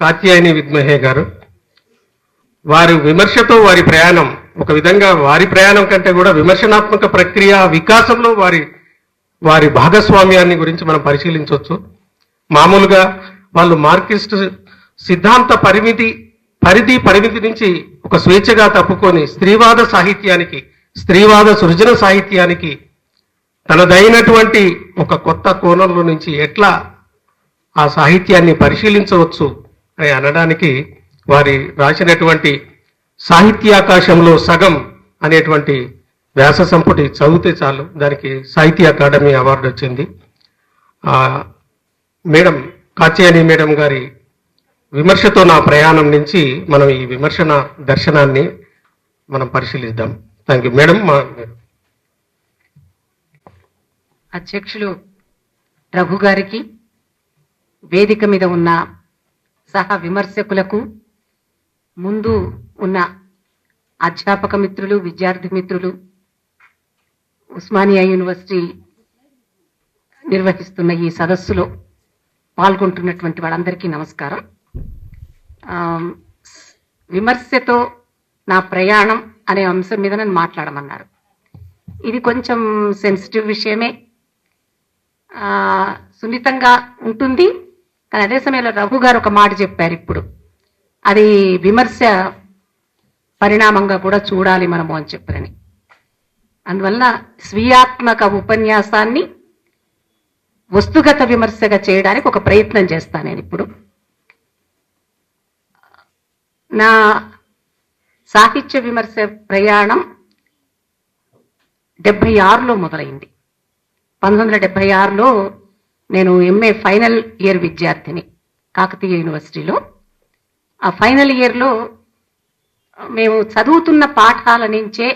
కాత్యాయని విద్మహే గారు. వారి విమర్శతో వారి ప్రయాణం ఒక విధంగా వారి ప్రయాణం కంటే కూడా విమర్శనాత్మక ప్రక్రియ వికాసంలో వారి భాగస్వామ్యాన్ని గురించి మనం పరిశీలించవచ్చు. మామూలుగా వాళ్ళు మార్క్సిస్ట్ సిద్ధాంత పరిమితి నుంచి ఒక స్వేచ్ఛగా తప్పుకొని స్త్రీవాద సాహిత్యానికి, స్త్రీవాద సృజన సాహిత్యానికి తనదైనటువంటి ఒక కొత్త కోణంలో నుంచి ఎట్లా ఆ సాహిత్యాన్ని పరిశీలించవచ్చు అని అనడానికి వారి రాసినటువంటి సాహిత్యాకాశంలో సగం అనేటువంటి వ్యాస సంపుటి చదివితే చాలు, దానికి సాహిత్య అకాడమీ అవార్డు వచ్చింది. మేడం కాత్యాయని మేడం గారి విమర్శతో నా ప్రయాణం నుంచి మనం ఈ విమర్శన దర్శనాన్ని మనం పరిశీలిద్దాం. Thank you madam. అధ్యక్షులు రఘు గారికి, వేదిక మీద ఉన్న సహా విమర్శకులకు, ముందు ఉన్న అధ్యాపక మిత్రులు, విద్యార్థి మిత్రులు, ఉస్మానియా యూనివర్సిటీ నిర్వహిస్తున్న ఈ సదస్సులో పాల్గొంటున్నటువంటి వాళ్ళందరికీ నమస్కారం. విమర్శతో నా ప్రయాణం అనే అంశం మీద నన్ను మాట్లాడమన్నారు. ఇది కొంచెం సెన్సిటివ్ విషయమే, సున్నితంగా ఉంటుంది. కానీ అదే సమయంలో రఘు గారు ఒక మాట చెప్పారు ఇప్పుడు, అది విమర్శ పరిణామంగా కూడా చూడాలి మనము అని చెప్పారని. అందువల్ల స్వీయాత్మక ఉపన్యాసాన్ని వస్తుగత విమర్శగా చేయడానికి ఒక ప్రయత్నం చేస్తాను నేను ఇప్పుడు. నా సాహిత్య విమర్శ ప్రయాణం 76లో మొదలైంది. 1976లో నేను ఎంఏ ఫైనల్ ఇయర్ విద్యార్థిని కాకతీయ యూనివర్సిటీలో. ఆ ఫైనల్ ఇయర్లో మేము చదువుతున్న పాఠాల నుంచే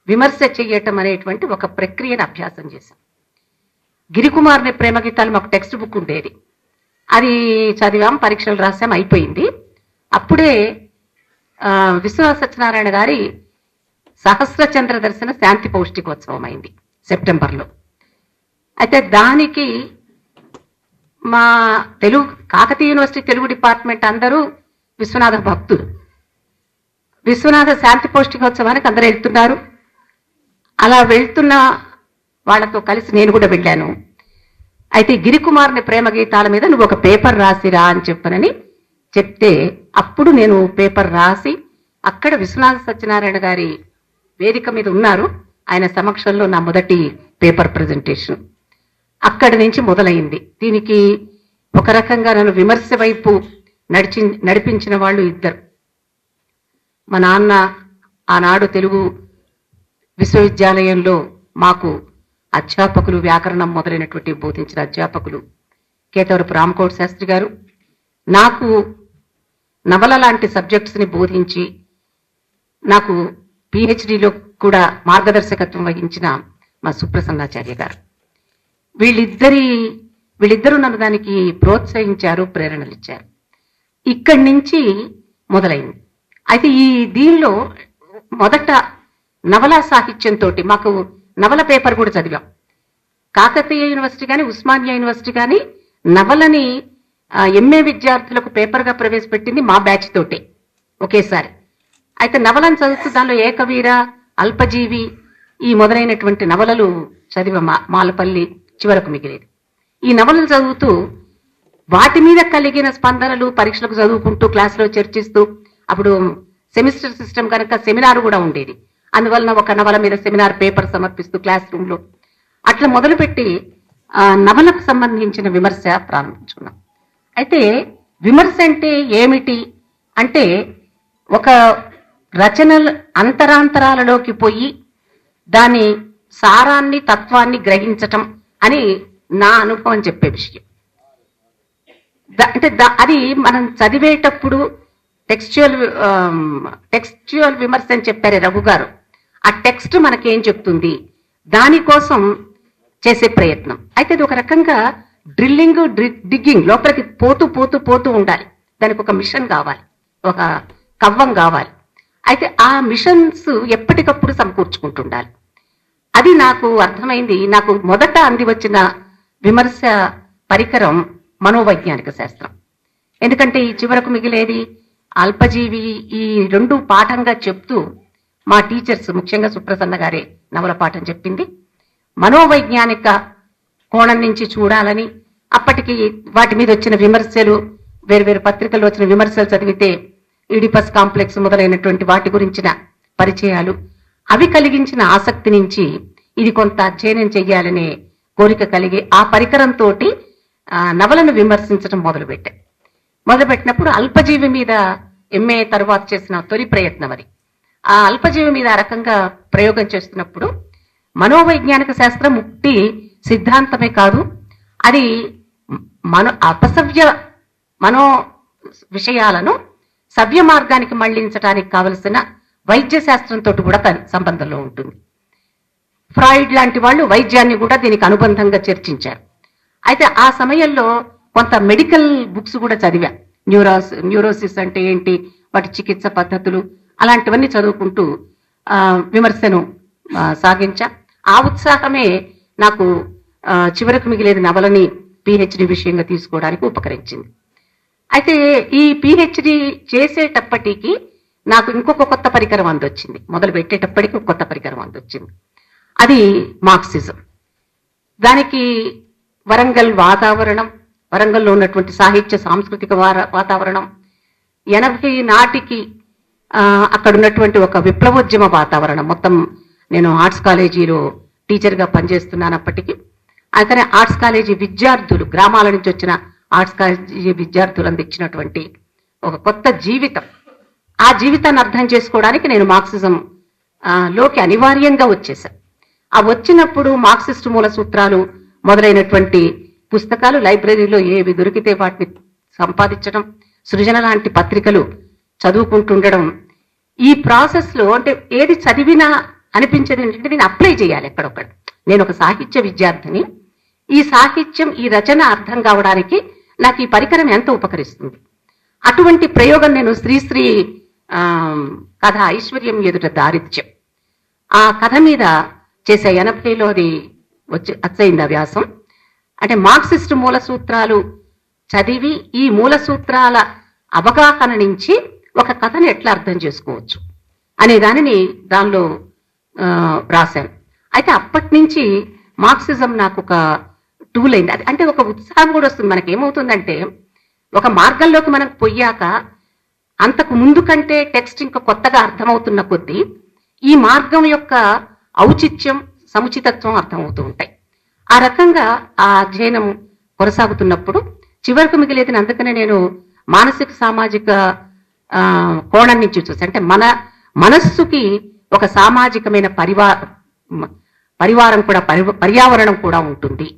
విమర్శ చేయటం అనేటువంటి ఒక ప్రక్రియను అభ్యాసం చేశాం. గిరికుమార్ని ప్రేమ గీతాలు మాకు టెక్స్ట్ బుక్ ఉండేది, అది చదివాం, పరీక్షలు రాసాం, అయిపోయింది. అప్పుడే విశ్వనాథ సత్యనారాయణ గారి సహస్రచంద్ర దర్శన శాంతి పౌష్టికోత్సవం అయింది సెప్టెంబర్లో. అయితే దానికి మా కాకతీయ యూనివర్సిటీ తెలుగు డిపార్ట్మెంట్ అందరూ విశ్వనాథ భక్తులు. విశ్వనాథ శాంతి పౌష్టికోత్సవానికి అందరూ వెళ్తున్నారు. అలా వెళ్తున్న వాళ్ళతో కలిసి నేను కూడా వెళ్ళాను. అయితే గిరికుమార్ని ప్రేమ గీతాల మీద నువ్వు ఒక పేపర్ రాసిరా అని చెప్పనని చెప్తే, అప్పుడు నేను పేపర్ రాసి అక్కడ విశ్వనాథ సత్యనారాయణ గారి వేదిక మీద ఉన్నారు, ఆయన సమక్షంలో నా మొదటి పేపర్ ప్రజెంటేషన్ అక్కడి నుంచి మొదలైంది. దీనికి ఒక రకంగా నన్ను విమర్శ వైపు నడిపించిన వాళ్ళు ఇద్దరు. మా నాన్న ఆనాడు తెలుగు విశ్వవిద్యాలయంలో మాకు అధ్యాపకులు, వ్యాకరణం మొదలైనటువంటి బోధించిన అధ్యాపకులు కేతవరపు రామకోటి శాస్త్రి గారు, నాకు నవల లాంటి సబ్జెక్ట్స్ని బోధించి నాకు పిహెచ్డిలో కూడా మార్గదర్శకత్వం వహించిన మా సుప్రసన్నాచార్య గారు, వీళ్ళిద్దరూ నన్ను దానికి ప్రోత్సహించారు, ప్రేరణలు ఇచ్చారు. ఇక్కడి నుంచి మొదలైంది. అయితే ఈ దీనిలో మొదట నవలా సాహిత్యంతో మాకు నవల పేపర్ కూడా చదివాం. కాకతీయ యూనివర్సిటీ కానీ ఉస్మానియా యూనివర్సిటీ కానీ నవలని ఎంఏ విద్యార్థులకు పేపర్గా ప్రవేశపెట్టింది మా బ్యాచ్ తోటే ఒకేసారి. అయితే నవలను చదువుతూ దానిలో ఏకవీర, అల్పజీవి ఈ మొదలైనటువంటి నవలలు చదివా. మాలపల్లి చివరకు మిగిలేది. ఈ నవలలు చదువుతూ వాటి మీద కలిగిన స్పందనలు పరీక్షలకు చదువుకుంటూ క్లాసులో చర్చిస్తూ, అప్పుడు సెమిస్టర్ సిస్టమ్ కనుక సెమినార్ కూడా ఉండేది, అందువలన ఒక నవల మీద సెమినార్ పేపర్ సమర్పిస్తూ క్లాస్ రూమ్లో అట్లా మొదలుపెట్టి నవలకు సంబంధించిన విమర్శ ప్రారంభించుకున్నాం. అయితే విమర్శ అంటే ఏమిటి అంటే, ఒక రచనల అంతరాంతరాలలోకి పోయి దాని సారాన్ని, తత్వాన్ని గ్రహించటం అని నా అనుభవం చెప్పే విషయం. అంటే అది మనం చదివేటప్పుడు టెక్స్చువల్ విమర్శ అని చెప్పారే రఘు గారు, ఆ టెక్స్ట్ మనకేం చెప్తుంది దానికోసం చేసే ప్రయత్నం. అయితే ఇది ఒక రకంగా డ్రిల్లింగ్, డిగ్గింగ్, లోపలికి పోతూ పోతూ పోతూ ఉండాలి. దానికి ఒక మిషన్ కావాలి, ఒక కవ్వం కావాలి. అయితే ఆ మిషన్స్ ఎప్పటికప్పుడు సమకూర్చుకుంటుండాలి. అది నాకు అర్థమైంది. నాకు మొదట అంది వచ్చిన విమర్శ పరికరం మనోవైజ్ఞానిక శాస్త్రం. ఎందుకంటే ఈ చివరకు మిగిలేది అల్పజీవి, ఈ రెండు పాఠంగా చెప్తూ మా టీచర్స్, ముఖ్యంగా సుప్రసన్న గారే నవల పాఠం చెప్పింది. మనోవైజ్ఞానిక కోణం నుంచి చూడాలని, అప్పటికి వాటి మీద వచ్చిన విమర్శలు, వేరు పత్రికల్లో వచ్చిన విమర్శలు చదివితే ఈడిపస్ కాంప్లెక్స్ మొదలైనటువంటి వాటి గురించిన పరిచయాలు, అవి కలిగించిన ఆసక్తి నుంచి ఇది కొంత అధ్యయనం చెయ్యాలనే కోరిక కలిగి ఆ పరికరంతో నవలను విమర్శించడం మొదలుపెట్టినప్పుడు అల్పజీవి మీద ఎంఏ తరువాత చేసిన తొలి ప్రయత్నం అది. ఆ అల్పజీవి మీద ఆ రకంగా ప్రయోగం చేస్తున్నప్పుడు మనోవైజ్ఞానిక శాస్త్రం ముక్తి సిద్ధాంతమే కాదు, అది మనో విషయాలను సవ్య మార్గానికి మళ్లించడానికి కావలసిన వైద్య శాస్త్రంతో కూడా సంబంధంలో ఉంటుంది. ఫ్రాయిడ్ లాంటి వాళ్ళు వైద్యాన్ని కూడా దీనికి అనుబంధంగా చర్చించారు. అయితే ఆ సమయంలో కొంత మెడికల్ బుక్స్ కూడా చదివా. న్యూరోసిస్ అంటే ఏంటి, వాటి చికిత్స పద్ధతులు, అలాంటివన్నీ చదువుకుంటూ విమర్శను సాగించా. ఆ ఉత్సాహమే నాకు చివరకు మిగిలేది నవలని పిహెచ్డి విషయంగా తీసుకోవడానికి ఉపకరించింది. అయితే ఈ పిహెచ్డి చేసేటప్పటికి నాకు ఇంకొక కొత్త పరికరం అందొచ్చింది. మొదలు పెట్టేటప్పటికి ఒక కొత్త పరికరం అందొచ్చింది. అది మార్క్సిజం. దానికి వరంగల్ వాతావరణం, వరంగల్లో ఉన్నటువంటి సాహిత్య సాంస్కృతిక వాతావరణం, 80 నాటికి అక్కడ ఉన్నటువంటి ఒక విప్లవోద్యమ వాతావరణం. మొత్తం నేను ఆర్ట్స్ కాలేజీలో టీచర్గా పనిచేస్తున్నానప్పటికీ అతనే ఆర్ట్స్ కాలేజీ విద్యార్థులు, గ్రామాల నుంచి వచ్చిన ఆర్ట్స్ కాలేజీ విద్యార్థులు అందించినటువంటి ఒక కొత్త జీవితం. ఆ జీవితాన్ని అర్థం చేసుకోవడానికి నేను మార్క్సిజం లోకి అనివార్యంగా వచ్చేసాను. ఆ వచ్చినప్పుడు మార్క్సిస్ట్ మూల సూత్రాలు మొదలైనటువంటి పుస్తకాలు లైబ్రరీలో ఏవి దొరికితే వాటిని సంపాదించడం, సృజన లాంటి పత్రికలు చదువుకుంటుండడం. ఈ ప్రాసెస్ లో అంటే ఏది చదివినా అనిపించేది ఏంటంటే నేను అప్లై చేయాలి ఎక్కడొక్కడ. నేను ఒక సాహిత్య విద్యార్థిని, ఈ సాహిత్యం, ఈ రచన అర్థం కావడానికి నాకు ఈ పరికరం ఎంత ఉపకరిస్తుంది. అటువంటి ప్రయోగం నేను శ్రీశ్రీ కథ ఐశ్వర్యం ఎదుట దారిద్ర్యం, ఆ కథ మీద చేసే 80లో అది వచ్చయింది ఆ వ్యాసం. అంటే మార్క్సిస్ట్ మూల సూత్రాలు చదివి ఈ మూల సూత్రాల అవగాహన నుంచి ఒక కథను ఎట్లా అర్థం చేసుకోవచ్చు అనే దానిని దానిలో రాశాను. అయితే అప్పటి నుంచి మార్క్సిజం నాకు ఒక టూల్ అయింది. అది అంటే ఒక ఉత్సాహం కూడా వస్తుంది. మనకి ఏమవుతుందంటే ఒక మార్గంలోకి మనం పోయాక అంతకు ముందు కంటే టెక్స్ట్ ఇంకా కొత్తగా అర్థమవుతున్న కొద్దీ ఈ మార్గం యొక్క ఔచిత్యం, సముచితత్వం అర్థమవుతూ ఉంటాయి. ఆ రకంగా ఆ అధ్యయనం కొనసాగుతున్నప్పుడు చివరకు మిగిలేదని అందుకనే నేను మానసిక సామాజిక కోణం నుంచి చూసి, అంటే మన మనస్సుకి ఒక సామాజికమైన పరివారం కూడా, పర్యావరణం కూడా ఉంటుంది.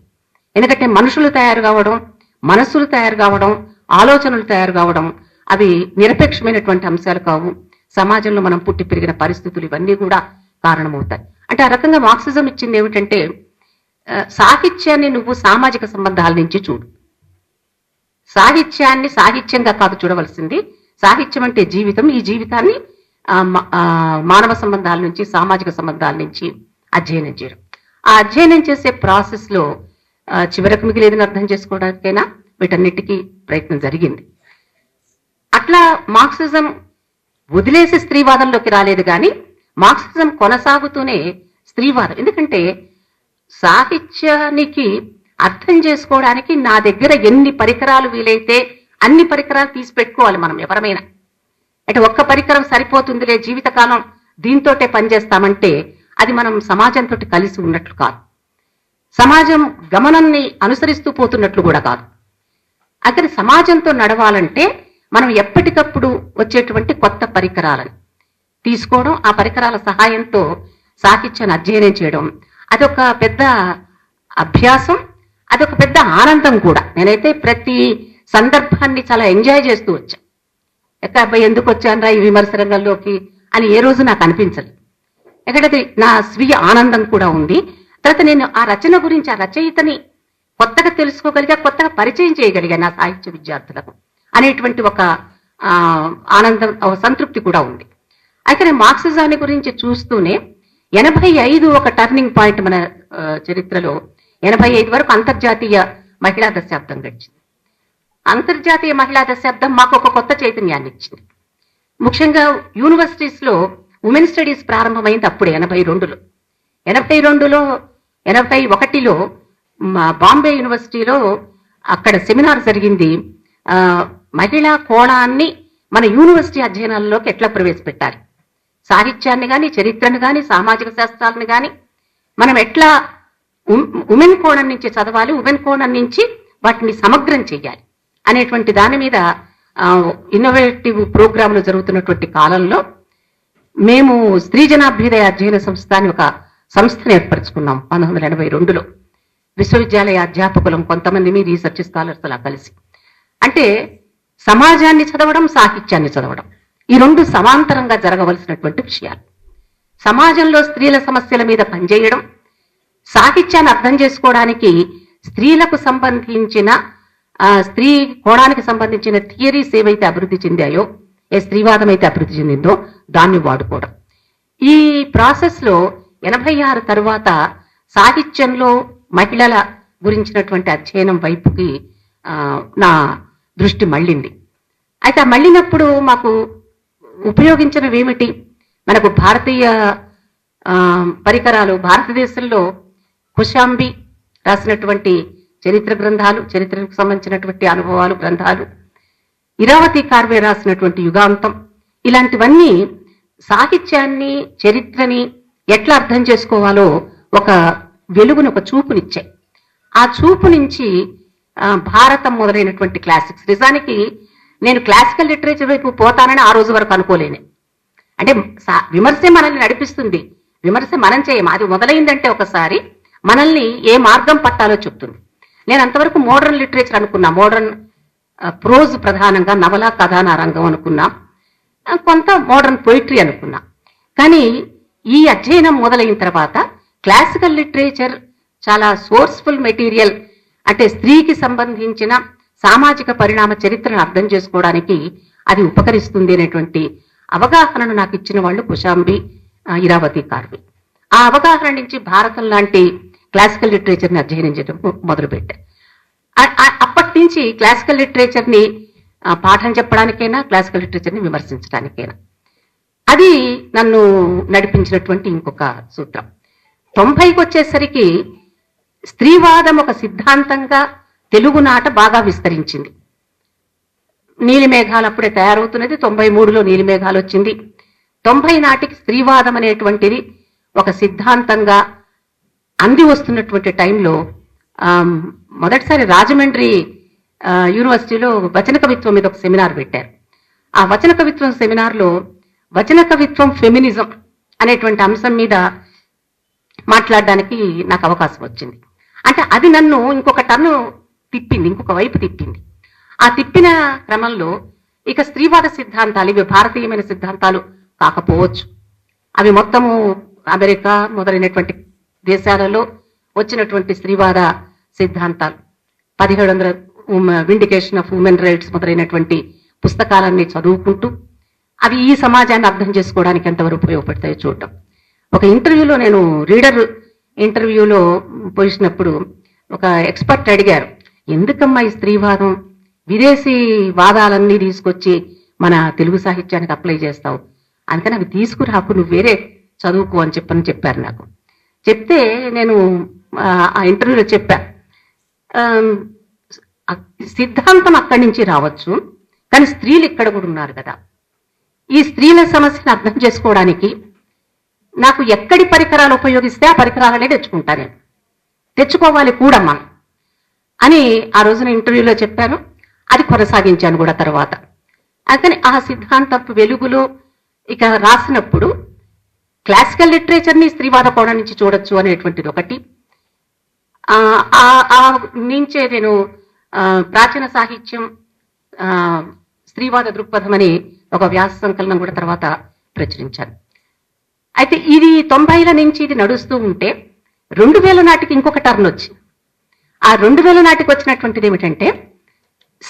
ఎందుకంటే మనుషులు తయారు కావడం, మనస్సులు తయారు కావడం, ఆలోచనలు తయారు కావడం అవి నిరపేక్షమైనటువంటి అంశాలు కావు. సమాజంలో మనం పుట్టి పెరిగిన పరిస్థితులు ఇవన్నీ కూడా కారణమవుతాయి. అంటే ఆ రకంగా మార్క్సిజం ఇచ్చింది ఏమిటంటే సాహిత్యాన్ని నువ్వు సామాజిక సంబంధాల నుంచి చూడు. సాహిత్యాన్ని సాహిత్యంగా కాదు చూడవలసింది. సాహిత్యం అంటే జీవితం. ఈ జీవితాన్ని మానవ సంబంధాల నుంచి, సామాజిక సంబంధాల నుంచి అధ్యయనం చేయడం. ఆ అధ్యయనం చేసే ప్రాసెస్ లో చివరకు మిగిలేదని అర్థం చేసుకోవడానికైనా వీటన్నిటికీ ప్రయత్నం జరిగింది. అట్లా మార్క్సిజం వదిలేసి స్త్రీవాదంలోకి రాలేదు, కానీ మార్క్సిజం కొనసాగుతూనే స్త్రీవాదం. ఎందుకంటే సాహిత్యానికి అర్థం చేసుకోవడానికి నా దగ్గర ఎన్ని పరికరాలు వీలైతే అన్ని పరికరాలు తీసి పెట్టుకోవాలి మనం ఎవరమైనా. అంటే ఒక్క పరికరం సరిపోతుందిలే, జీవితకాలం దీంతోటే పనిచేస్తామంటే అది మనం సమాజంతో కలిసి ఉన్నట్లు కాదు, సమాజం గమనాన్ని అనుసరిస్తూ పోతున్నట్లు కూడా కాదు. అక్కడ సమాజంతో నడవాలంటే మనం ఎప్పటికప్పుడు వచ్చేటువంటి కొత్త పరికరాలను తీసుకోవడం, ఆ పరికరాల సహాయంతో సాహిత్యాన్ని అధ్యయనం చేయడం, అదొక పెద్ద అభ్యాసం, అదొక పెద్ద ఆనందం కూడా. నేనైతే ప్రతి సందర్భాన్ని చాలా ఎంజాయ్ చేస్తూ వచ్చా. అబ్బాయి ఎందుకు వచ్చానరా ఈ విమర్శ రంగంలోకి అని ఏ రోజు నాకు అనిపించలేదు. ఎక్కడైతే నా స్వీయ ఆనందం కూడా ఉంది. తర్వాత నేను ఆ రచన గురించి, ఆ రచయితని కొత్తగా తెలుసుకోగలిగా, కొత్తగా పరిచయం చేయగలిగా నా సాహిత్య విద్యార్థులకు అనేటువంటి ఒక ఆనందం, సంతృప్తి కూడా ఉంది. అయితే నేను మార్క్సిజాన్ని గురించి చూస్తూనే 85 ఒక టర్నింగ్ పాయింట్ మన చరిత్రలో. 85 వరకు అంతర్జాతీయ మహిళా దశాబ్దం గడిచింది. అంతర్జాతీయ మహిళా దశాబ్దం మాకు ఒక కొత్త చైతన్యాన్ని ఇచ్చింది. ముఖ్యంగా యూనివర్సిటీస్ లో ఉమెన్ స్టడీస్ ప్రారంభమైంది అప్పుడే 82లో. 81లో బాంబే యూనివర్సిటీలో అక్కడ సెమినార్ జరిగింది. మహిళా కోణాన్ని మన యూనివర్సిటీ అధ్యయనాల్లోకి ఎట్లా ప్రవేశపెట్టాలి, సాహిత్యాన్ని కానీ, చరిత్రను కానీ, సామాజిక శాస్త్రాలను కానీ మనం ఎట్లా ఉమెన్ కోణం నుంచి చదవాలి, ఉమెన్ కోణం నుంచి వాటిని సమగ్రం చేయాలి అనేటువంటి దాని మీద ఇన్నోవేటివ్ ప్రోగ్రాంలు జరుగుతున్నటువంటి కాలంలో మేము స్త్రీ జనాభ్యుదయ అధ్యయన సంస్థ అని ఒక సంస్థను ఏర్పరచుకున్నాం 1982లో. విశ్వవిద్యాలయ అధ్యాపకులం కొంతమంది రీసెర్చ్ స్కాలర్స్ అలా కలిసి. అంటే సమాజాన్ని చదవడం, సాహిత్యాన్ని చదవడం, ఈ రెండు సమాంతరంగా జరగవలసినటువంటి విషయాలు. సమాజంలో స్త్రీల సమస్యల మీద పనిచేయడం, సాహిత్యాన్ని అర్థం చేసుకోవడానికి స్త్రీలకు సంబంధించిన స్త్రీ కోణానికి సంబంధించిన థియరీస్ ఏవైతే అభివృద్ధి చెందాయో, ఏ స్త్రీవాదం అయితే అభివృద్ధి చెందిందో దాన్ని వాడుకోవడం. ఈ ప్రాసెస్ లో 86 తరువాత సాహిత్యంలో మహిళల గురించినటువంటి అధ్యయనం వైపుకి నా దృష్టి మళ్ళింది. అయితే ఆ మళ్ళినప్పుడు మాకు ఉపయోగించినవి ఏమిటి? మనకు భారతీయ పరికరాలు, భారతదేశంలో కుశాంబి రాసినటువంటి చరిత్ర గ్రంథాలు, చరిత్రకు సంబంధించినటువంటి అనుభవాలు గ్రంథాలు, ఇరావతి కార్వే రాసినటువంటి యుగాంతం, ఇలాంటివన్నీ సాహిత్యాన్ని, చరిత్రని ఎట్లా అర్థం చేసుకోవాలో ఒక వెలుగును, ఒక చూపునిచ్చాయి. ఆ చూపు నుంచి భారతం మొదలైనటువంటి క్లాసిక్స్, నిజానికి నేను క్లాసికల్ లిటరేచర్ వైపు పోతానని ఆ రోజు వరకు అనుకోలేను. అంటే విమర్శ మనల్ని నడిపిస్తుంది, విమర్శ మనం చేయం. అది మొదలైందంటే ఒకసారి మనల్ని ఏ మార్గం పట్టాలో చెప్తుంది. నేను అంతవరకు మోడర్న్ లిటరేచర్ అనుకున్నా, మోడర్న్ ప్రోజ్ ప్రధానంగా నవల, కథాన రంగం అనుకున్నా, కొంత మోడర్న్ పొయిట్రీ అనుకున్నా. కానీ ఈ అధ్యయనం మొదలైన తర్వాత క్లాసికల్ లిటరేచర్ చాలా సోర్స్ఫుల్ మెటీరియల్, అంటే స్త్రీకి సంబంధించిన సామాజిక పరిణామ చరిత్రను అర్థం చేసుకోవడానికి అది ఉపకరిస్తుంది అనేటువంటి అవగాహనను నాకు ఇచ్చిన వాళ్ళు కుశాంబి, ఇరావతి కార్వే. ఆ అవగాహన నుంచి భారతం లాంటి క్లాసికల్ లిటరేచర్ని అధ్యయనం చేయడం మొదలుపెట్టారు. అప్పటి నుంచి క్లాసికల్ లిటరేచర్ని పాఠం చెప్పడానికైనా, క్లాసికల్ లిటరేచర్ని విమర్శించడానికైనా అది నన్ను నడిపించినటువంటి ఇంకొక సూత్రం. 90కి వచ్చేసరికి స్త్రీవాదం ఒక సిద్ధాంతంగా తెలుగునాట బాగా విస్తరించింది. నీలిమేఘాలు అప్పుడే తయారవుతున్నది, 93లో నీలిమేఘాలు వచ్చింది. 90 నాటికి స్త్రీవాదం అనేటువంటిది ఒక సిద్ధాంతంగా అంది వస్తున్నటువంటి టైంలో మొదటిసారి రాజమండ్రి యూనివర్సిటీలో వచన కవిత్వం మీద ఒక సెమినార్ పెట్టారు. ఆ వచన కవిత్వం సెమినార్లో వచన కవిత్వం, ఫెమినిజం అనేటువంటి అంశం మీద మాట్లాడడానికి నాకు అవకాశం వచ్చింది. అంటే అది నన్ను ఇంకొక టర్ను తిప్పింది, ఇంకొక వైపు తిప్పింది. ఆ తిప్పిన క్రమంలో ఇక స్త్రీవాద సిద్ధాంతాలు, ఇవి భారతీయమైన సిద్ధాంతాలు కాకపోవచ్చు, అవి మొత్తము అమెరికా మొదలైనటువంటి దేశాలలో వచ్చినటువంటి స్త్రీవాద సిద్ధాంతాలు, 1700 విండికేషన్ ఆఫ్ ఉమెన్ రైట్స్ మొదలైనటువంటి పుస్తకాలన్నీ చదువుకుంటూ అవి ఈ సమాజాన్ని అర్థం చేసుకోవడానికి ఎంతవరకు ఉపయోగపడతాయో చూడటం. ఒక ఇంటర్వ్యూలో, నేను రీడర్ ఇంటర్వ్యూలో పోసినప్పుడు ఒక ఎక్స్పర్ట్ అడిగారు, ఎందుకమ్మా ఈ స్త్రీవాదం, విదేశీ వాదాలన్నీ తీసుకొచ్చి మన తెలుగు సాహిత్యానికి అప్లై చేస్తావు, అందుకని అవి తీసుకురాకు, నువ్వు వేరే చదువుకో అని చెప్పారు నాకు. చెప్తే నేను ఆ ఇంటర్వ్యూలో చెప్పా, సిద్ధాంతం అక్కడి నుంచి రావచ్చు, కానీ స్త్రీలు ఇక్కడ కూడా ఉన్నారు కదా, ఈ స్త్రీల సమస్యను అర్థం చేసుకోవడానికి నాకు ఎక్కడి పరికరాలు ఉపయోగిస్తే ఆ పరికరాలనే తెచ్చుకోవాలి కూడా మనం అని ఆ రోజున ఇంటర్వ్యూలో చెప్పాను. అది కొనసాగించాను కూడా తర్వాత. అందుకని ఆ సిద్ధాంతపు వెలుగులో ఇక రాసినప్పుడు క్లాసికల్ లిటరేచర్ని స్త్రీవాద కోణం నుంచి చూడొచ్చు అనేటువంటిది ఒకటి. నుంచే నేను ప్రాచీన సాహిత్యం, స్త్రీవాద దృక్పథం అని ఒక వ్యాస సంకలనం కూడా తర్వాత ప్రచురించాను. అయితే ఇది 90ల నుంచి ఇది నడుస్తూ ఉంటే 2000 నాటికి ఇంకొక టర్న్ వచ్చి, ఆ 2000 నాటికి వచ్చినటువంటిది ఏమిటంటే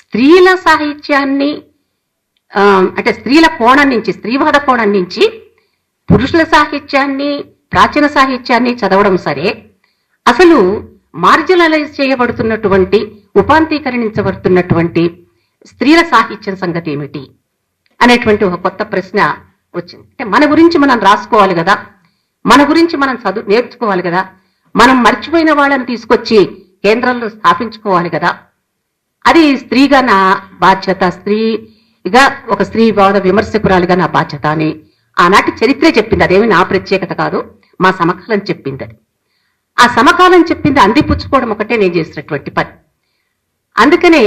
స్త్రీల సాహిత్యాన్ని, అంటే స్త్రీల కోణం నుంచి, స్త్రీవాద కోణం నుంచి పురుషుల సాహిత్యాన్ని, ప్రాచీన సాహిత్యాన్ని చదవడం సరే, అసలు మార్జినలైజ్ చేయబడుతున్నటువంటి, ఉపాంతీకరించబడుతున్నటువంటి స్త్రీల సాహిత్యం సంగతి ఏమిటి అనేటువంటి ఒక కొత్త ప్రశ్న వచ్చింది. అంటే మన గురించి మనం రాసుకోవాలి కదా, మన గురించి మనం నేర్చుకోవాలి కదా, మనం మర్చిపోయిన వాళ్ళని తీసుకొచ్చి కేంద్రంలో స్థాపించుకోవాలి కదా. అది స్త్రీగా నా బాధ్యత, స్త్రీగా ఒక స్త్రీవాద విమర్శకురాలిగా నా బాధ్యత అని ఆనాటి చరిత్రే చెప్పింది. అదేమి నా ప్రత్యేకత కాదు, మా సమకాలం చెప్పింది. అది ఆ సమకాలం చెప్పింది అందిపుచ్చుకోవడం ఒకటే నేను చేసినటువంటి పని. అందుకనే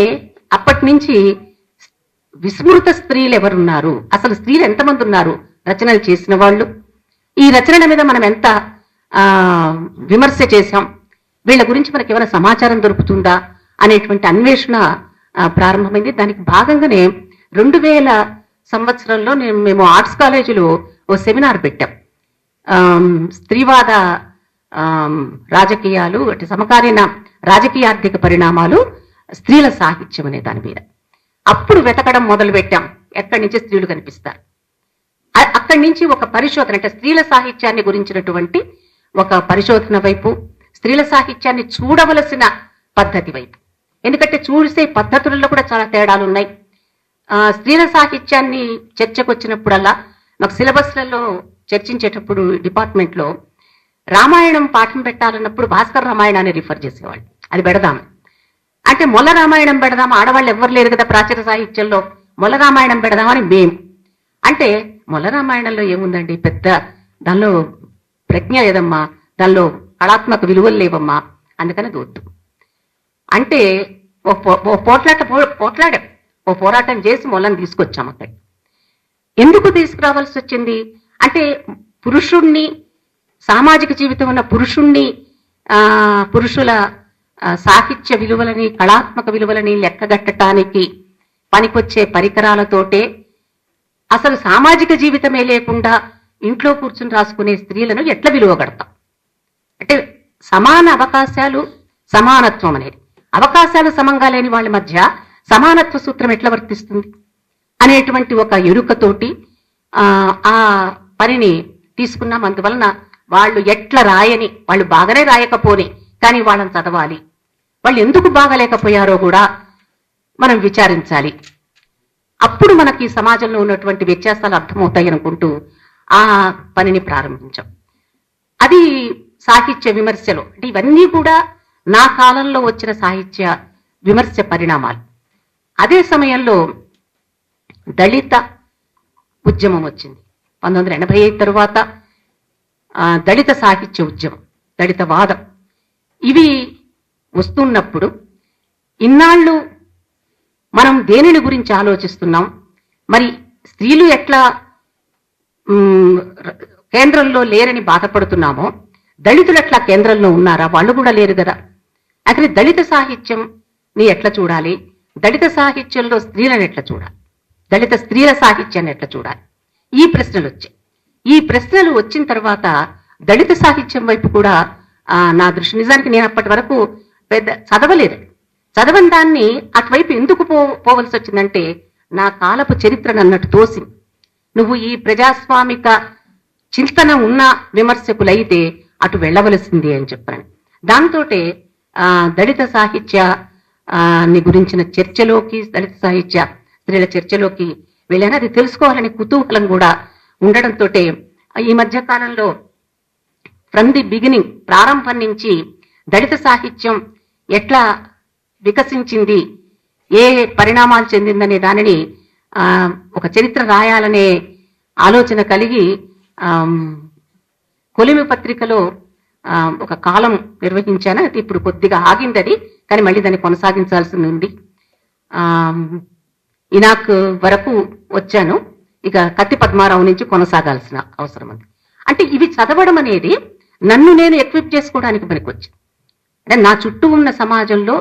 అప్పటి నుంచి విస్మృత స్త్రీలు ఎవరున్నారు, అసలు స్త్రీలు ఎంతమంది ఉన్నారు రచనలు చేసిన వాళ్ళు, ఈ రచనల మీద మనం ఎంత విమర్శ చేశాం, వీళ్ళ గురించి మనకి ఏమైనా సమాచారం దొరుకుతుందా అనేటువంటి అన్వేషణ ప్రారంభమైంది. దానికి భాగంగానే 2000 సంవత్సరంలో మేము ఆర్ట్స్ కాలేజీలో ఓ సెమినార్ పెట్టాం. స్త్రీవాద రాజకీయాలు, అంటే సమకాలీన రాజకీయ ఆర్థిక పరిణామాలు, స్త్రీల సాహిత్యం అనే దాని మీద. అప్పుడు వెతకడం మొదలు పెట్టాం, ఎక్కడి నుంచి స్త్రీలు కనిపిస్తారు. అక్కడి నుంచి ఒక పరిశోధన, అంటే స్త్రీల సాహిత్యాన్ని గురించినటువంటి ఒక పరిశోధన వైపు, స్త్రీల సాహిత్యాన్ని చూడవలసిన పద్ధతి వైపు. ఎందుకంటే చూసే పద్ధతులలో కూడా చాలా తేడాలు ఉన్నాయి. స్త్రీల సాహిత్యాన్ని చర్చకు వచ్చినప్పుడల్లా మాకు సిలబస్లలో చర్చించేటప్పుడు డిపార్ట్మెంట్లో రామాయణం పాఠం పెట్టాలన్నప్పుడు భాస్కర్ రామాయణాన్ని రిఫర్ చేసేవాళ్ళు. అది పెడదాం అంటే మొల్ల రామాయణం పెడదాం, ఆడవాళ్ళు ఎవ్వరు లేరు కదా ప్రాచీన సాహిత్యంలో, మొల్ల రామాయణం పెడదామని మేము. అంటే మొల్ల రామాయణంలో ఏముందండి, పెద్ద దానిలో ప్రజ్ఞ లేదమ్మా, దానిలో కళాత్మక విలువలు లేవమ్మా, అందుకని వద్దు అంటే ఓ పోరాటం చేసి మొల్లని తీసుకొచ్చాం. అక్కడ ఎందుకు తీసుకురావాల్సి వచ్చింది అంటే పురుషుణ్ణి, సామాజిక జీవితం ఉన్న పురుషుణ్ణి, పురుషుల సాహిత్య విలువలని, కళాత్మక విలువలని లెక్కగట్టడానికి పనికొచ్చే పరికరాలతోటే అసలు సామాజిక జీవితమే లేకుండా ఇంట్లో కూర్చుని రాసుకునే స్త్రీలను ఎట్లా విలువగడతాం. అంటే సమాన అవకాశాలు, సమానత్వం అనేది, అవకాశాలు సమంగా లేని వాళ్ళ మధ్య సమానత్వ సూత్రం ఎట్లా వర్తిస్తుంది అనేటువంటి ఒక ఎరుకతోటి ఆ పనిని తీసుకున్నాం. అందువలన వాళ్ళు ఎట్లా రాయని, వాళ్ళు బాగానే రాయకపోని కానీ వాళ్ళని చదవాలి, వాళ్ళు ఎందుకు బాగలేకపోయారో కూడా మనం విచారించాలి. అప్పుడు మనకి సమాజంలో ఉన్నటువంటి వ్యత్యాసాలు అర్థమవుతాయి అనుకుంటూ ఆ పనిని ప్రారంభించాం. అది సాహిత్య విమర్శలో, అంటే ఇవన్నీ కూడా నా కాలంలో వచ్చిన సాహిత్య విమర్శ పరిణామాలు. అదే సమయంలో దళిత ఉద్యమం వచ్చింది 1985 తరువాత. దళిత సాహిత్య ఉద్యమం, దళిత వాదం, ఇవి వస్తున్నప్పుడు ఇన్నాళ్ళు మనం దేనిని గురించి ఆలోచిస్తున్నాం, మరి స్త్రీలు ఎట్లా కేంద్రంలో లేరని బాధపడుతున్నామో, దళితులు ఎట్లా కేంద్రంలో ఉన్నారా, వాళ్ళు కూడా లేరు కదా. అక్కడ దళిత సాహిత్యం ని ఎట్లా చూడాలి, దళిత సాహిత్యంలో స్త్రీలను ఎట్లా చూడాలి, దళిత స్త్రీల సాహిత్యాన్ని ఎట్లా చూడాలి, ఈ ప్రశ్నలు వచ్చాయి. ఈ ప్రశ్నలు వచ్చిన తర్వాత దళిత సాహిత్యం వైపు కూడా నా దృష్టి, నిజానికి నేను అప్పటి వరకు పెద్ద చదవలేదు, చదవని దాన్ని అటువైపు ఎందుకు పోవలసి వచ్చిందంటే నా కాలపు చరిత్రను అన్నట్టు తోసి, నువ్వు ఈ ప్రజాస్వామిక చింతన ఉన్న విమర్శకులైతే అటు వెళ్ళవలసింది అని చెప్పాను. దాంతో దళిత సాహిత్యాన్ని గురించిన చర్చలోకి, దళిత సాహిత్య స్త్రీల చర్చలోకి వెళ్ళాను. అది తెలుసుకోవాలని కుతూహలం కూడా ఉండడంతో ఈ మధ్య కాలంలో ఫ్రమ్ ది బిగినింగ్, ప్రారంభం నుంచి దళిత సాహిత్యం ఎట్లా వికసించింది, ఏ పరిణామాలు చెందిందనే దానిని ఒక చరిత్ర రాయాలనే ఆలోచన కలిగి కొలిమి పత్రికలో ఒక కాలం నిర్వహించాను. అది ఇప్పుడు కొద్దిగా ఆగింది అది, కానీ మళ్ళీ దాన్ని కొనసాగించాల్సి ఉంది. ఇనాక్ వరకు వచ్చాను, ఇక కత్తి పద్మారావు నుంచి కొనసాగాల్సిన అవసరం ఉంది. అంటే ఇవి చదవడం అనేది నన్ను నేను ఎక్విప్ చేసుకోవడానికి పనికొచ్చింది. అంటే నా చుట్టూ ఉన్న సమాజంలో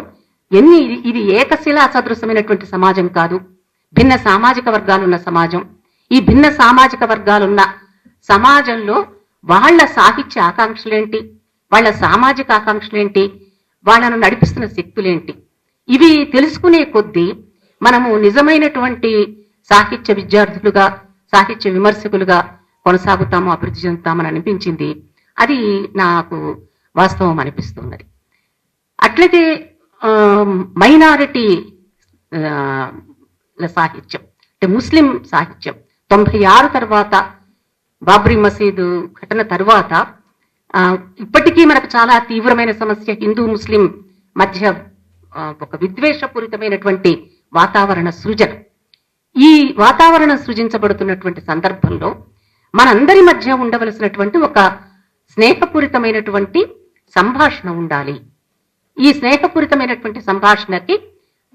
ఇది ఏకశిలా సదృశమైనటువంటి సమాజం కాదు, భిన్న సామాజిక వర్గాలున్న సమాజం. ఈ భిన్న సామాజిక వర్గాలున్న సమాజంలో వాళ్ళ సాహిత్య ఆకాంక్షలేంటి, వాళ్ళ సామాజిక ఆకాంక్షలేంటి, వాళ్ళను నడిపిస్తున్న శక్తులేంటి, ఇవి తెలుసుకునే కొద్దీ మనము నిజమైనటువంటి సాహిత్య విద్యార్థులుగా, సాహిత్య విమర్శకులుగా కొనసాగుతాము, అభివృద్ధి చెందుతామని అనిపించింది. అది నాకు వాస్తవం అనిపిస్తున్నది. అట్లయితే మైనారిటీ సాహిత్యం, అంటే ముస్లిం సాహిత్యం 96 తర్వాత బాబ్రీ మసీదు ఘటన తర్వాత ఇప్పటికీ మనకు చాలా తీవ్రమైన సమస్య హిందూ ముస్లిం మధ్య ఒక విద్వేషపూరితమైనటువంటి వాతావరణ సృజన. ఈ వాతావరణం సృజించబడుతున్నటువంటి సందర్భంలో మనందరి మధ్య ఉండవలసినటువంటి ఒక స్నేహపూరితమైనటువంటి సంభాషణ ఉండాలి. ఈ స్నేహపూరితమైనటువంటి సంభాషణకి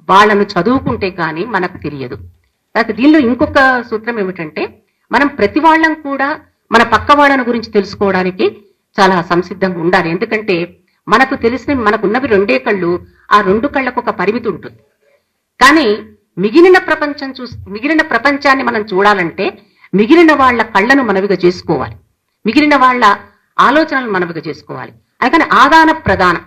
వాళ్ళను చదువుకుంటే గాని మనకు తెలియదు. దీనిలో ఇంకొక సూత్రం ఏమిటంటే, మనం ప్రతి వాళ్ళం కూడా మన పక్క వాళ్ళని గురించి తెలుసుకోవడానికి చాలా సంసిద్ధంగా ఉండాలి. ఎందుకంటే మనకు తెలిసిన మనకున్నవి 2 కళ్ళు, ఆ 2 కళ్ళకు ఒక పరిమితి ఉంటుంది. కానీ మిగిలిన ప్రపంచాన్ని మనం చూడాలంటే మిగిలిన వాళ్ళ కళ్ళను మనవిగా చేసుకోవాలి, మిగిలిన వాళ్ళ ఆలోచనలు మనవిగా చేసుకోవాలి. అందుకని ఆదాన ప్రదానం,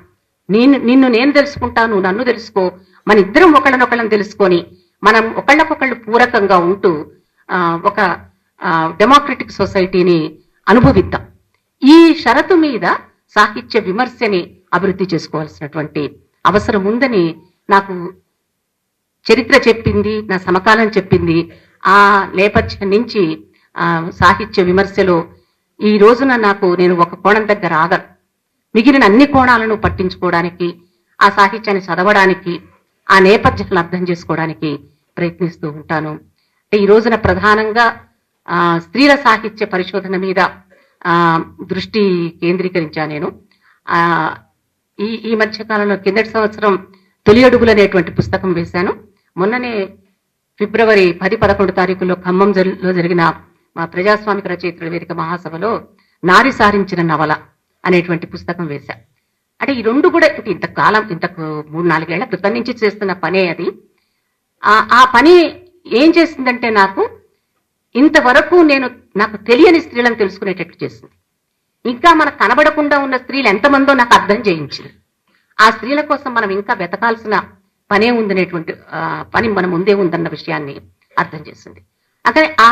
నిన్ను నేను తెలుసుకుంటాను, నన్ను తెలుసుకో, మన ఇద్దరం ఒకళ్ళనొకళ్ళని తెలుసుకొని మనం ఒకళ్ళకొకళ్ళు పూరకంగా ఉంటూ ఒక డెమోక్రటిక్ సొసైటీని అనుభవిద్దాం. ఈ షరతు మీద సాహిత్య విమర్శని అభివృద్ధి చేసుకోవాల్సినటువంటి అవసరం ఉందని నాకు చరిత్ర చెప్పింది, నా సమకాలం చెప్పింది. ఆ నేపథ్యం నుంచి సాహిత్య విమర్శలో ఈ రోజున నేను ఒక కోణం దగ్గర ఆగను. మిగిలిన అన్ని కోణాలను పట్టించుకోవడానికి, ఆ సాహిత్యాన్ని చదవడానికి, ఆ నేపథ్యాలను అర్థం చేసుకోవడానికి ప్రయత్నిస్తూ ఉంటాను. అంటే ఈ రోజున ప్రధానంగా స్త్రీల సాహిత్య పరిశోధన మీద దృష్టి కేంద్రీకరించా నేను. ఈ మధ్య కాలంలో కిందటి సంవత్సరం తొలి అడుగులు అనేటువంటి పుస్తకం వేశాను. మొన్ననే ఫిబ్రవరి 10-11 తారీఖుల్లో ఖమ్మంలో జరిగిన మా ప్రజాస్వామిక రచయిత్రుల వేదిక మహాసభలో నారి సారించిన నవల అనేటువంటి పుస్తకం వేశా. అంటే ఈ 2 కూడా ఇంతకు 3-4 ఏళ్ల క్రితం నుంచి చేస్తున్న పనే అది. ఆ పని ఏం చేసిందంటే ఇంతవరకు నాకు తెలియని స్త్రీలను తెలుసుకునేటట్లు చేసింది. ఇంకా మనకు కనబడకుండా ఉన్న స్త్రీలు ఎంతమందో నాకు అర్థం చేయించింది. ఆ స్త్రీల కోసం మనం ఇంకా వెతకాల్సిన పనే ఉందనేటువంటి పని మన ముందే ఉందన్న విషయాన్ని అర్థం చేసింది. అక్కడే ఆ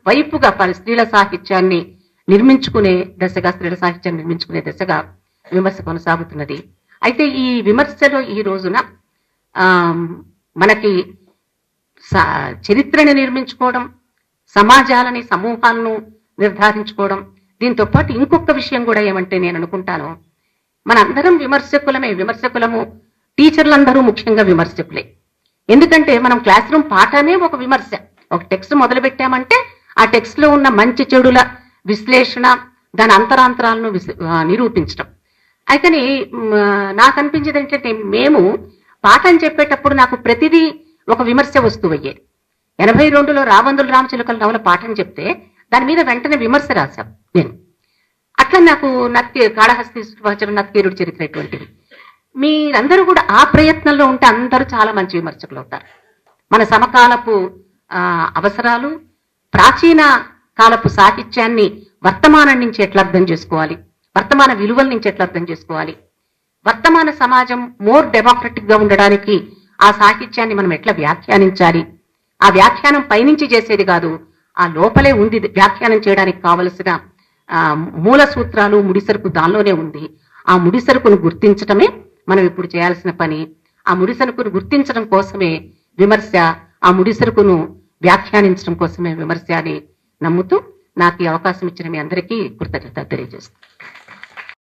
వైపుగా స్త్రీల సాహిత్యాన్ని నిర్మించుకునే దశగా విమర్శ కొనసాగుతున్నది. అయితే ఈ విమర్శలో ఈ రోజున మనకి చరిత్రని నిర్మించుకోవడం, సమాజాలని, సమూహాలను నిర్ధారించుకోవడం, దీంతో పాటు ఇంకొక విషయం కూడా ఏమంటే నేను అనుకుంటాను, మనందరం విమర్శకులము, టీచర్లందరూ ముఖ్యంగా విమర్శకులే. ఎందుకంటే మనం క్లాస్ రూమ్ పాఠమే ఒక విమర్శ. ఒక టెక్స్ట్ మొదలు పెట్టామంటే ఆ టెక్స్ట్ లో ఉన్న మంచి చెడుల విశ్లేషణ, దాని అంతరాంతరాలను నిరూపించడం. అయితే నాకు అనిపించేది ఏంటంటే, మేము పాఠం చెప్పేటప్పుడు నాకు ప్రతిదీ ఒక విమర్శ వస్తువు అయ్యేది. 82లో రాబందులు రామచిలుకల నవల పాఠం చెప్తే దాని మీద వెంటనే విమర్శ రాశాం నేను. అట్లా నాకు కాళహస్తి నత్కీరుడి చరిత్ర ఇటువంటివి. మీరందరూ కూడా ఆ ప్రయత్నంలో ఉంటే అందరూ చాలా మంచి విమర్శకులు అవుతారు. మన సమకాలపు అవసరాలు, ప్రాచీన కాలపు సాహిత్యాన్ని వర్తమానం నుంచి ఎట్లా అర్థం చేసుకోవాలి, వర్తమాన విలువల నుంచి ఎట్లా అర్థం చేసుకోవాలి, వర్తమాన సమాజం మోర్ డెమోక్రటిక్ గా ఉండడానికి ఆ సాహిత్యాన్ని మనం ఎట్లా వ్యాఖ్యానించాలి, ఆ వ్యాఖ్యానం పైనుంచి చేసేది కాదు, ఆ లోపలే ఉంది వ్యాఖ్యానం చేయడానికి కావలసిన మూల సూత్రాలు, ముడిసరుకు దానిలోనే ఉంది. ఆ ముడిసరుకును గుర్తించటమే మనం ఇప్పుడు చేయాల్సిన పని. ఆ ముడిసరుకును గుర్తించడం కోసమే విమర్శ, ఆ ముడిసరుకును వ్యాఖ్యానించడం కోసమే విమర్శ అని నమ్ముతూ నాకు ఈ అవకాశం ఇచ్చిన మీ అందరికీ కృతజ్ఞత తెలియజేస్తాను.